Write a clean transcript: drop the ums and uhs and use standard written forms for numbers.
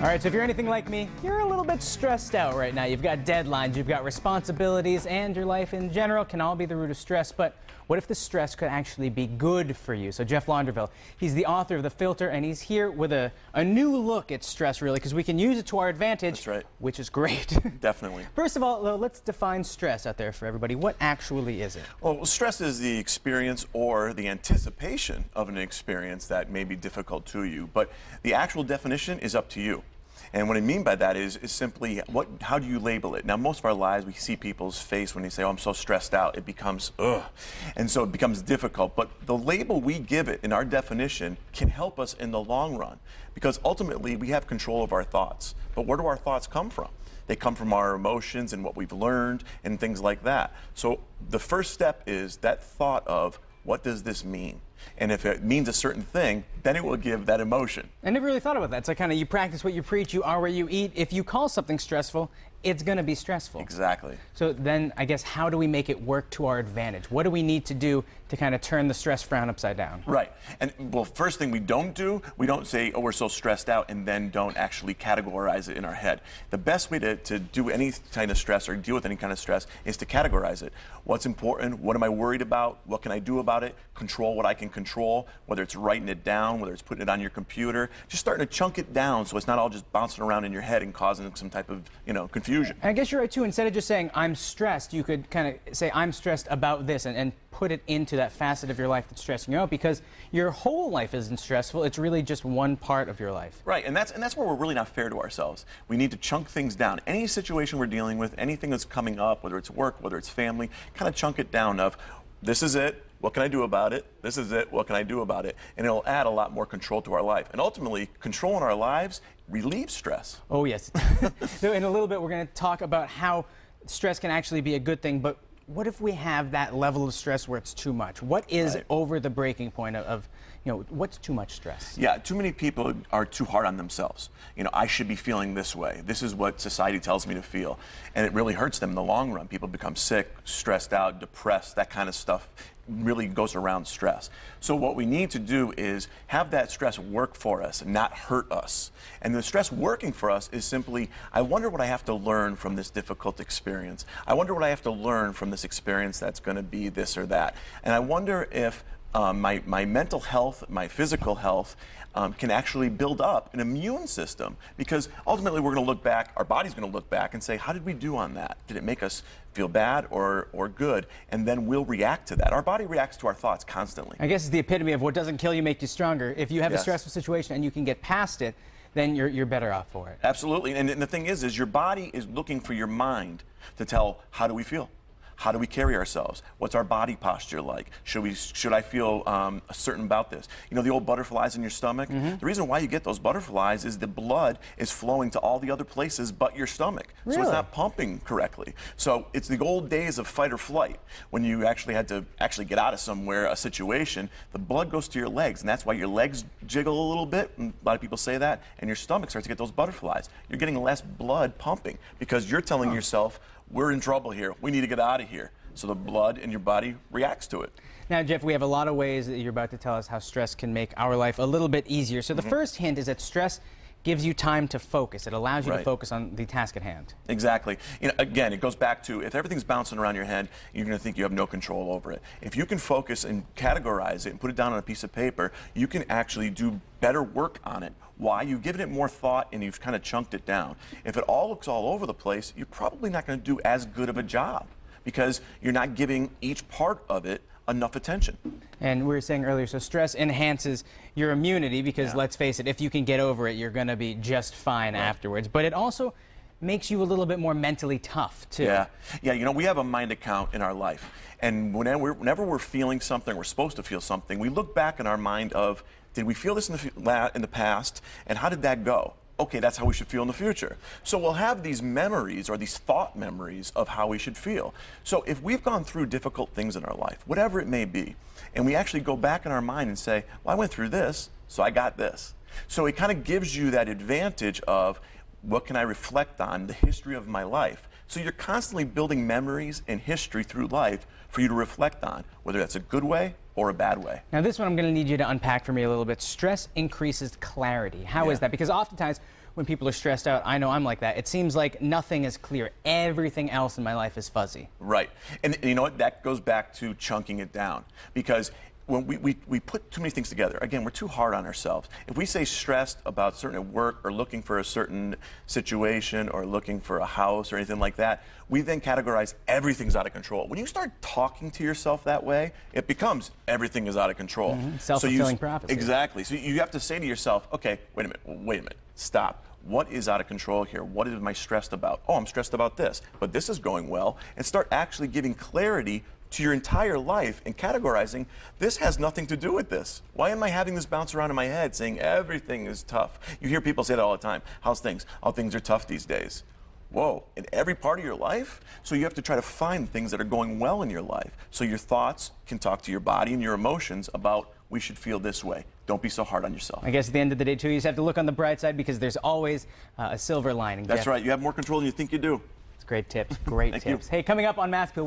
All right, so if you're anything like me, you're a little bit stressed out right now. You've got deadlines, you've got responsibilities, and your life in general can all be the root of stress. But what if the stress could actually be good for you? So Jeff Launderville, he's the author of The Filter, and he's here with a new look at stress, really, because we can use it to our advantage, That's right. Which is great. Definitely. First of all, let's define stress out there for everybody. What actually is it? Well, stress is the experience or the anticipation of an experience that may be difficult to you, but the actual definition is up to you. And what I mean by that is simply how do you label it? Now, most of our lives, we see people's face when they say, oh, I'm so stressed out, it becomes, ugh. And so it becomes difficult. But the label we give it in our definition can help us in the long run, because ultimately we have control of our thoughts. But where do our thoughts come from? They come from our emotions and what we've learned and things like that. So the first step is that thought of, what does this mean? And if it means a certain thing, then it will give that emotion. I never really thought about that. So kind of you practice what you preach, you are where you eat. If you call something stressful, it's going to be stressful. Exactly. So then I guess how do we make it work to our advantage? What do we need to do to kind of turn the stress frown upside down? Right. And well, first thing we don't say, oh, we're so stressed out, and then don't actually categorize it in our head. The best way to do any kind of stress or deal with any kind of stress is to categorize it. What's important? What am I worried about? What can I do about it? Control what I can control, whether it's writing it down, whether it's putting it on your computer, just starting to chunk it down so it's not all just bouncing around in your head and causing some type of, confusion. I guess you're right, too. Instead of just saying, I'm stressed, you could kind of say, I'm stressed about this, and put it into that facet of your life that's stressing you out, because your whole life isn't stressful. It's really just one part of your life. Right, and that's where we're really not fair to ourselves. We need to chunk things down. Any situation we're dealing with, anything that's coming up, whether it's work, whether it's family, kind of chunk it down of, this is it. What can I do about it? This is it. What can I do about it? And it'll add a lot more control to our life. And ultimately, control in our lives relieves stress. Oh, yes. So in a little bit, we're going to talk about how stress can actually be a good thing. But what if we have that level of stress where it's too much? What is over the breaking point of what's too much stress? Yeah, too many people are too hard on themselves. I should be feeling this way. This is what society tells me to feel. And it really hurts them in the long run. People become sick, stressed out, depressed, that kind of stuff really goes around stress. So what we need to do is have that stress work for us, not hurt us. And the stress working for us is simply, I wonder what I have to learn from this difficult experience. I wonder what I have to learn from this experience that's going to be this or that. And I wonder if my mental health, my physical health, can actually build up an immune system, because ultimately we're going to look back, our body's going to look back and say, how did we do on that? Did it make us feel bad or good? And then we'll react to that. Our body reacts to our thoughts constantly. I guess it's the epitome of what doesn't kill you make you stronger. If you have a stressful situation and you can get past it, then you're better off for it. Absolutely. And the thing is your body is looking for your mind to tell, how do we feel? How do we carry ourselves? What's our body posture like? Should I feel certain about this? The old butterflies in your stomach? The reason why you get those butterflies is the blood is flowing to all the other places but your stomach. Really? So it's not pumping correctly. So it's the old days of fight or flight, when you actually had to get out of somewhere, a situation. The blood goes to your legs, and that's why your legs jiggle a little bit, and a lot of people say that, and your stomach starts to get those butterflies. You're getting less blood pumping because you're telling yourself, we're in trouble here. We need to get out of here. So the blood in your body reacts to it. Now, Jeff, we have a lot of ways that you're about to tell us how stress can make our life a little bit easier. So the first hint is that stress gives you time to focus. It allows you to focus on the task at hand. Exactly. Again, it goes back to, if everything's bouncing around your head, you're going to think you have no control over it. If you can focus and categorize it and put it down on a piece of paper, you can actually do better work on it. Why? You've given it more thought and you've kind of chunked it down. If it all looks all over the place, you're probably not going to do as good of a job, because you're not giving each part of it enough attention. And we were saying earlier, so stress enhances your immunity, because let's face it, if you can get over it, you're going to be just fine afterwards. But it also makes you a little bit more mentally tough, too. Yeah, we have a mind account in our life. And whenever we're feeling something, we're supposed to feel something, we look back in our mind of, did we feel this in the past, and how did that go? Okay, that's how we should feel in the future. So we'll have these memories, or these thought memories, of how we should feel. So if we've gone through difficult things in our life, whatever it may be, and we actually go back in our mind and say, well, I went through this, so I got this. So it kind of gives you that advantage of, what can I reflect on the history of my life So you're constantly building memories and history through life for you to reflect on, whether that's a good way or a bad way. Now, this one I'm going to need you to unpack for me a little bit. Stress increases clarity. How is that? Because oftentimes when people are stressed out, I know I'm like that, it seems like nothing is clear. Everything else in my life is fuzzy. Right. And you know what? That goes back to chunking it down. Because when we put too many things together, again, we're too hard on ourselves. If we say stressed about certain work or looking for a certain situation or looking for a house or anything like that, we then categorize everything's out of control. When you start talking to yourself that way, it becomes everything is out of control. Self-fulfilling prophecy. Exactly. So you have to say to yourself, okay, wait a minute, stop. What is out of control here? What am I stressed about? Oh, I'm stressed about this, but this is going well. And start actually giving clarity to your entire life and categorizing, this has nothing to do with this. Why am I having this bounce around in my head saying everything is tough? You hear people say that all the time. How's things? Oh, things are tough these days. Whoa, in every part of your life? So you have to try to find things that are going well in your life. So your thoughts can talk to your body and your emotions about, we should feel this way. Don't be so hard on yourself. I guess at the end of the day, too, you just have to look on the bright side because there's always a silver lining. That's Jeff. right. You have more control than you think you do. It's great tips. Great Thank tips. you. Hey, coming up on Math Appeal.